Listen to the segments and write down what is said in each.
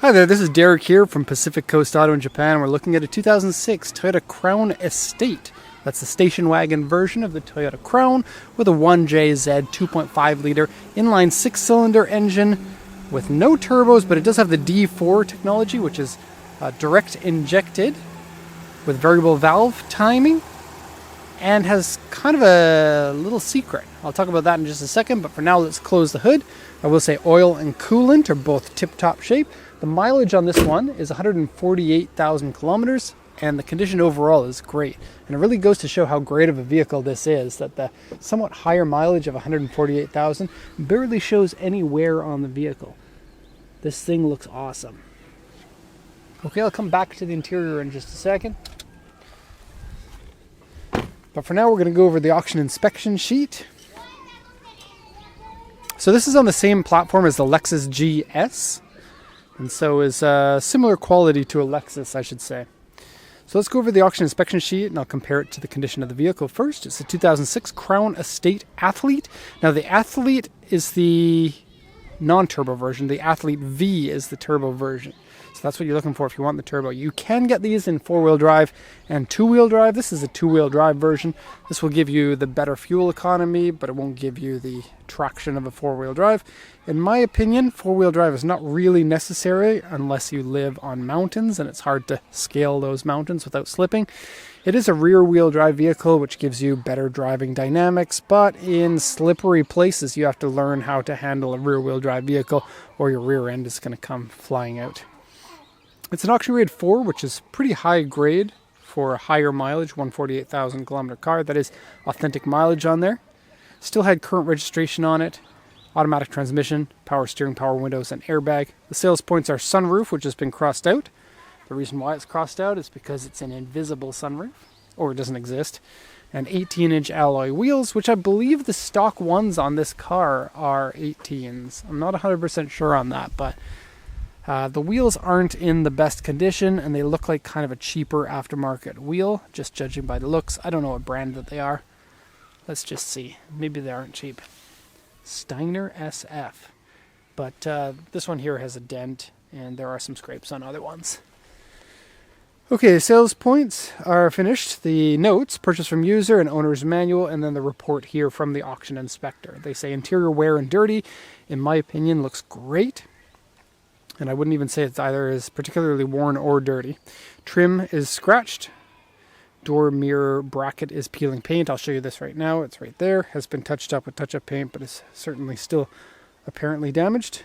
Hi there, this is Derek here from Pacific Coast Auto in Japan. We're looking at a 2006 Toyota Crown Estate. That's the station wagon version of the Toyota Crown with a 1JZ 2.5 liter inline 6-cylinder engine with no turbos, but it does have the D4 technology, which is direct injected with variable valve timing and has kind of a little secret. I'll talk about that in just a second, but for now let's close the hood. I will say oil and coolant are both tip-top shape. The mileage on this one is 148,000 kilometers, and the condition overall is great. And it really goes to show how great of a vehicle this is, that the somewhat higher mileage of 148,000 barely shows any wear on the vehicle. This thing looks awesome. Okay, I'll come back to the interior in just a second. But for now, we're going to go over the auction inspection sheet. So this is on the same platform as the Lexus GS. And so is similar quality to a Lexus, I should say. So let's go over the auction inspection sheet, and I'll compare it to the condition of the vehicle first. It's a 2006 Crown Estate Athlete. Now the Athlete is the non-turbo version. The Athlete V is the turbo version. So that's what you're looking for if you want the turbo. You can get these in 4-wheel drive and 2-wheel drive. This is a 2-wheel drive version. This will give you the better fuel economy, but it won't give you the traction of a 4-wheel drive. In my opinion, 4-wheel drive is not really necessary unless you live on mountains and it's hard to scale those mountains without slipping. It is a rear-wheel drive vehicle, which gives you better driving dynamics, but in slippery places you have to learn how to handle a rear-wheel drive vehicle or your rear end is going to come flying out. It's an auction grade 4, which is pretty high grade for a higher mileage, 148,000 kilometer car. That is authentic mileage on there. Still had current registration on it. Automatic transmission, power steering, power windows, and airbag. The sales points are sunroof, which has been crossed out. The reason why it's crossed out is because it's an invisible sunroof, or it doesn't exist. And 18-inch alloy wheels, which I believe the stock ones on this car are 18s. I'm not 100% sure on that, but the wheels aren't in the best condition, and they look like kind of a cheaper aftermarket wheel, just judging by the looks. I don't know what brand that they are. Let's just see. Maybe they aren't cheap. Steiner SF. But this one here has a dent, and there are some scrapes on other ones. Okay, sales points are finished. The notes, purchase from user and owner's manual, and then the report here from the auction inspector. They say interior wear and dirty, in my opinion, looks great. And I wouldn't even say it's either is particularly worn or dirty. Trim is scratched. Door mirror bracket is peeling paint. I'll show you this right now. It's right there. Has been touched up with touch-up paint, but is certainly still apparently damaged.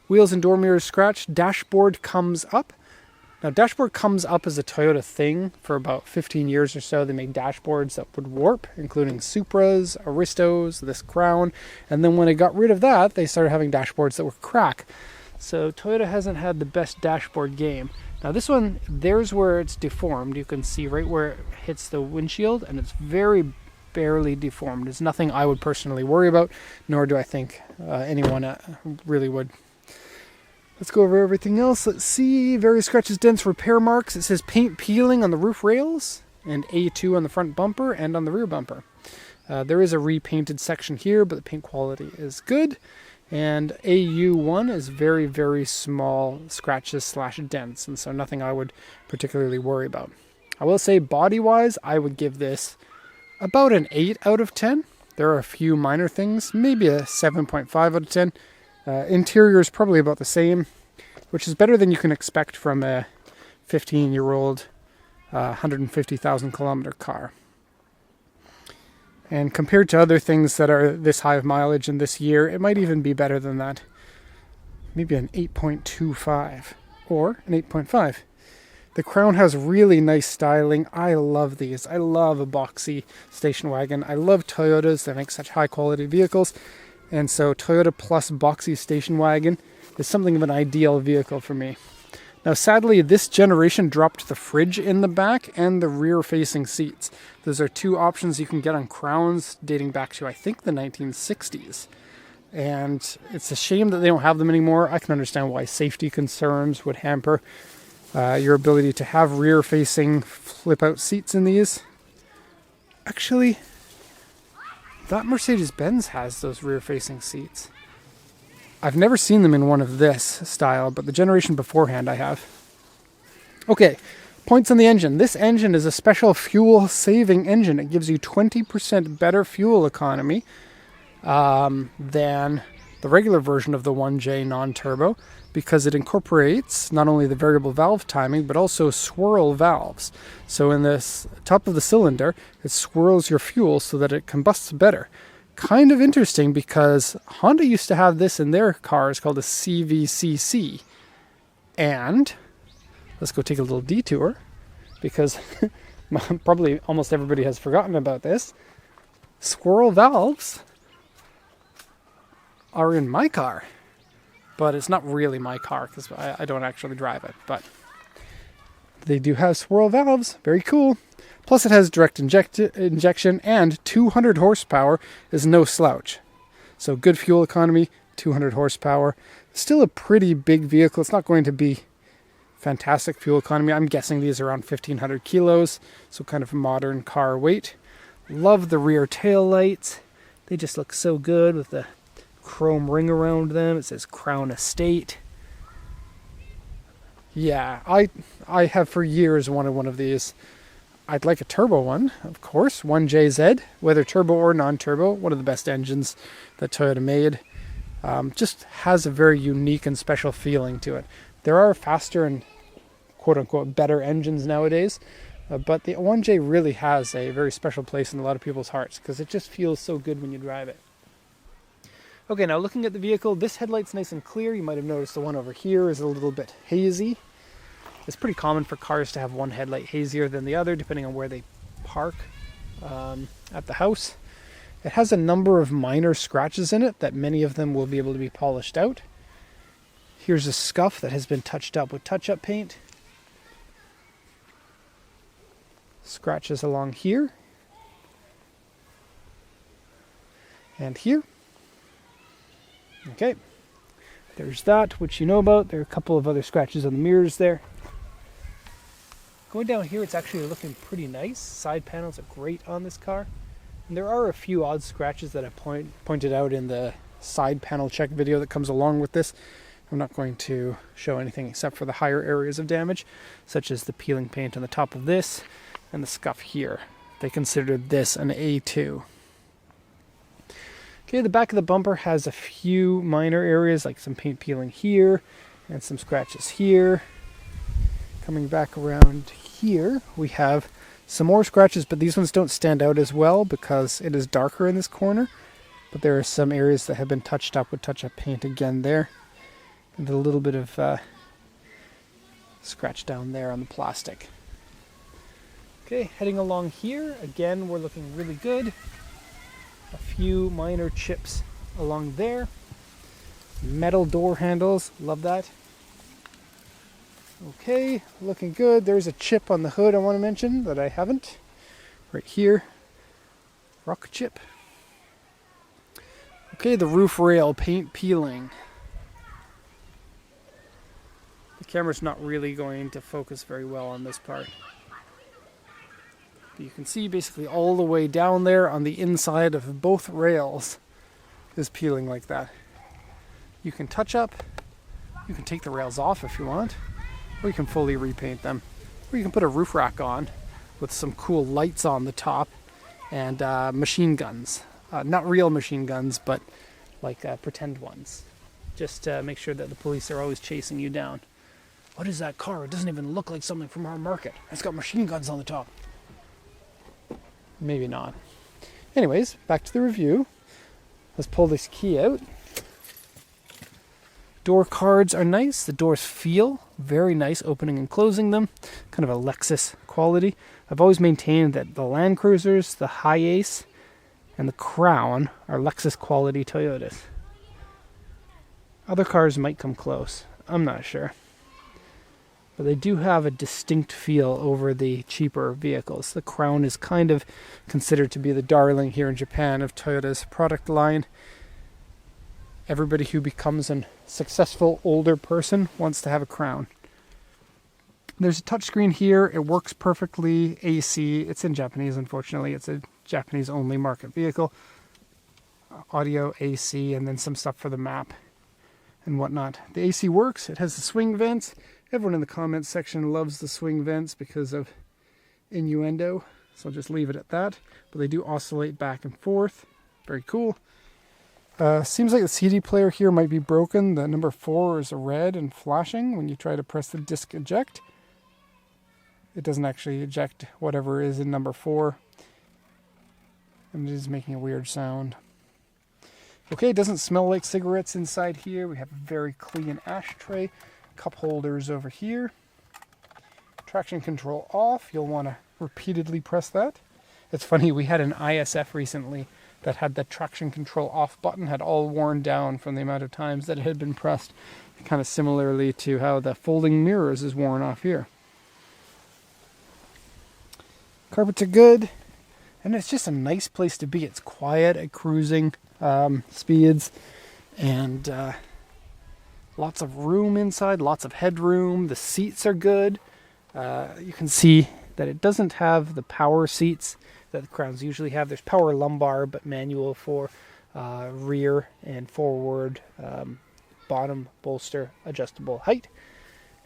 Wheels and door mirrors scratched. Dashboard comes up. Now, dashboard comes up as a Toyota thing for about 15 years or so. They made dashboards that would warp, including Supras, Aristos, this Crown. And then when they got rid of that, they started having dashboards that would crack. So Toyota hasn't had the best dashboard game. Now this one, there's where it's deformed. You can see right where it hits the windshield, and it's very barely deformed. It's nothing I would personally worry about, nor do I think anyone really would. Let's go over everything else. Let's see. Various scratches, dents, repair marks. It says paint peeling on the roof rails, and A2 on the front bumper and on the rear bumper. There is a repainted section here, but the paint quality is good. And AU1 is very, very small scratches / dents, and so nothing I would particularly worry about. I will say body-wise, I would give this about an 8 out of 10. There are a few minor things, maybe a 7.5 out of 10. Interior is probably about the same, which is better than you can expect from a 15-year-old 150,000 kilometer car. And compared to other things that are this high of mileage in this year, it might even be better than that. Maybe an 8.25 or an 8.5. The Crown has really nice styling. I love these. I love a boxy station wagon. I love Toyotas that make such high quality vehicles. And so Toyota plus boxy station wagon is something of an ideal vehicle for me. Now, sadly, this generation dropped the fridge in the back and the rear-facing seats. Those are two options you can get on Crowns dating back to, I think, the 1960s. And it's a shame that they don't have them anymore. I can understand why safety concerns would hamper your ability to have rear-facing flip-out seats in these. Actually, that Mercedes-Benz has those rear-facing seats. I've never seen them in one of this style, but the generation beforehand I have. Okay, points on the engine. This engine is a special fuel-saving engine. It gives you 20% better fuel economy than the regular version of the 1J non-turbo, because it incorporates not only the variable valve timing, but also swirl valves. So in this top of the cylinder, it swirls your fuel so that it combusts better. Kind of interesting, because Honda used to have this in their cars called a CVCC. And let's go take a little detour, because probably almost everybody has forgotten about this. Swirl valves are in my car, but it's not really my car because I don't actually drive it, but they do have swirl valves. Very cool. Plus it has direct injection, and 200 horsepower is no slouch. So good fuel economy, 200 horsepower. Still a pretty big vehicle. It's not going to be fantastic fuel economy. I'm guessing these are around 1,500 kilos, so kind of a modern car weight. Love the rear tail lights. They just look so good with the chrome ring around them. It says Crown Estate. Yeah, I have for years wanted one of these. I'd like a turbo one, of course. 1JZ, whether turbo or non-turbo, one of the best engines that Toyota made. Just has a very unique and special feeling to it. There are faster and quote-unquote better engines nowadays, but the 1J really has a very special place in a lot of people's hearts because it just feels so good when you drive it. Okay, now looking at the vehicle, this headlight's nice and clear. You might have noticed the one over here is a little bit hazy. It's pretty common for cars to have one headlight hazier than the other, depending on where they park at the house. It has a number of minor scratches in it that many of them will be able to be polished out. Here's a scuff that has been touched up with touch-up paint. Scratches along here. And here. Okay. There's that, which you know about. There are a couple of other scratches on the mirrors there. Going down here, it's actually looking pretty nice. Side panels are great on this car. And there are a few odd scratches that I pointed out in the side panel check video that comes along with this. I'm not going to show anything except for the higher areas of damage, such as the peeling paint on the top of this and the scuff here. They considered this an A2. Okay, the back of the bumper has a few minor areas, like some paint peeling here and some scratches here. Coming back around here, we have some more scratches, but these ones don't stand out as well because it is darker in this corner. But there are some areas that have been touched up with touch-up paint again there. And a little bit of scratch down there on the plastic. Okay, heading along here, again, we're looking really good. A few minor chips along there. Metal door handles, love that. Okay, looking good. There's a chip on the hood I want to mention that I haven't. Right here. Rock chip. Okay, the roof rail paint peeling. The camera's not really going to focus very well on this part. But you can see basically all the way down there on the inside of both rails is peeling like that. You can touch up. You can take the rails off if you want. Or you can fully repaint them. Or you can put a roof rack on with some cool lights on the top and machine guns. Not real machine guns, but like pretend ones. Just to make sure that the police are always chasing you down. What is that car? It doesn't even look like something from our market. It's got machine guns on the top. Maybe not. Anyways, back to the review. Let's pull this key out. Door cards are nice. The doors feel very nice opening and closing them. Kind of a Lexus quality. I've always maintained that the Land Cruisers, the Hi-Ace, and the Crown are Lexus quality Toyotas. Other cars might come close. I'm not sure. But they do have a distinct feel over the cheaper vehicles. The Crown is kind of considered to be the darling here in Japan of Toyota's product line. Everybody who becomes a successful older person wants to have a Crown. There's a touchscreen here. It works perfectly. AC. It's in Japanese, unfortunately. It's a Japanese only market vehicle. Audio, AC, and then some stuff for the map. and whatnot. The AC works. It has the swing vents. Everyone in the comments section loves the swing vents because of innuendo, so I'll just leave it at that. But they do oscillate back and forth. Very cool. Seems like the CD player here might be broken. The number 4 is red and flashing when you try to press the disc eject. It doesn't actually eject whatever is in number 4. And it is making a weird sound. Okay, it doesn't smell like cigarettes inside here. We have a very clean ashtray. Cup holders over here. Traction control off. You'll want to repeatedly press that. It's funny, we had an ISF recently that had the traction control off button had all worn down from the amount of times that it had been pressed. Kind of similarly to how the folding mirrors is worn off here. Carpets are good, and it's just a nice place to be. It's quiet at cruising speeds, and lots of room inside, lots of headroom. The seats are good. You can see that it doesn't have the power seats that the Crowns usually have. There's power lumbar, but manual for rear and forward, bottom bolster, adjustable height,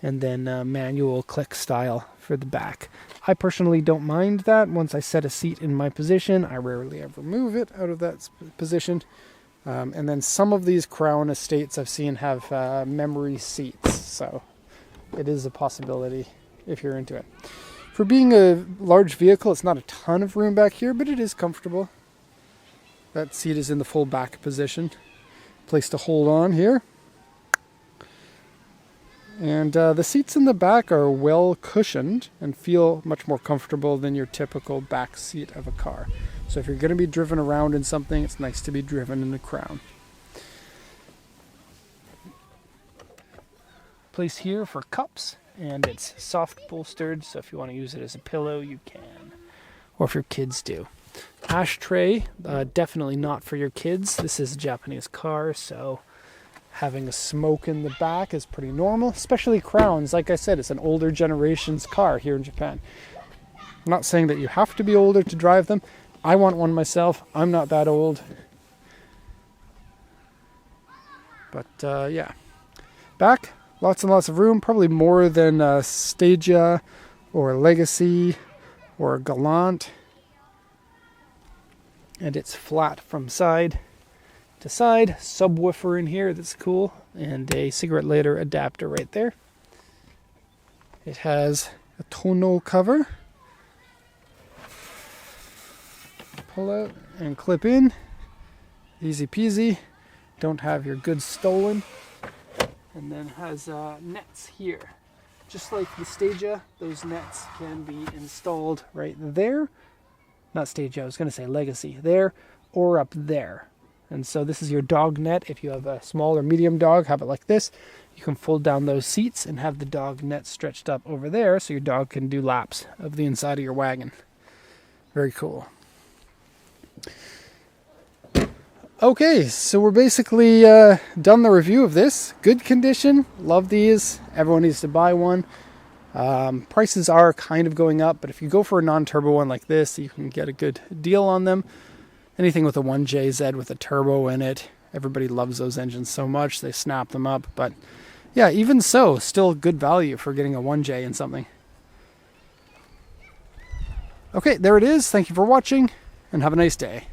and then manual click style for the back. I personally don't mind that. Once I set a seat in my position, I rarely ever move it out of that position. And then some of these Crown estates I've seen have memory seats, so it is a possibility if you're into it. For being a large vehicle, it's not a ton of room back here, but it is comfortable. That seat is in the full back position. Place to hold on here. And the seats in the back are well cushioned and feel much more comfortable than your typical back seat of a car. So if you're going to be driven around in something, it's nice to be driven in a Crown. Place here for cups, and it's soft bolstered, so if you want to use it as a pillow, you can. Or if your kids do. Ashtray, definitely not for your kids. This is a Japanese car, so having a smoke in the back is pretty normal, especially Crowns. Like I said, it's an older generation's car here in Japan. I'm not saying that you have to be older to drive them. I want one myself. I'm not that old. But yeah. Back, lots and lots of room, probably more than Stagia or Legacy or Galant. And it's flat from side to side. Subwoofer in here, that's cool. And a cigarette lighter adapter right there. It has a tonneau cover. Pull out and clip in. Easy peasy. Don't have your goods stolen. And then has nets here. Just like the Stagia, those nets can be installed right there. Not Stagia, I was going to say Legacy. There or up there. And so this is your dog net. If you have a small or medium dog, have it like this. You can fold down those seats and have the dog net stretched up over there so your dog can do laps of the inside of your wagon. Very cool. Okay, so we're basically done the review of this. Good condition. Love these. Everyone needs to buy one. Prices are kind of going up, but if you go for a non-turbo one like this, you can get a good deal on them. Anything with a 1JZ with a turbo in it, everybody loves those engines so much, they snap them up. But yeah, even so, still good value for getting a 1J in something. Okay, there it is. Thank you for watching, and have a nice day.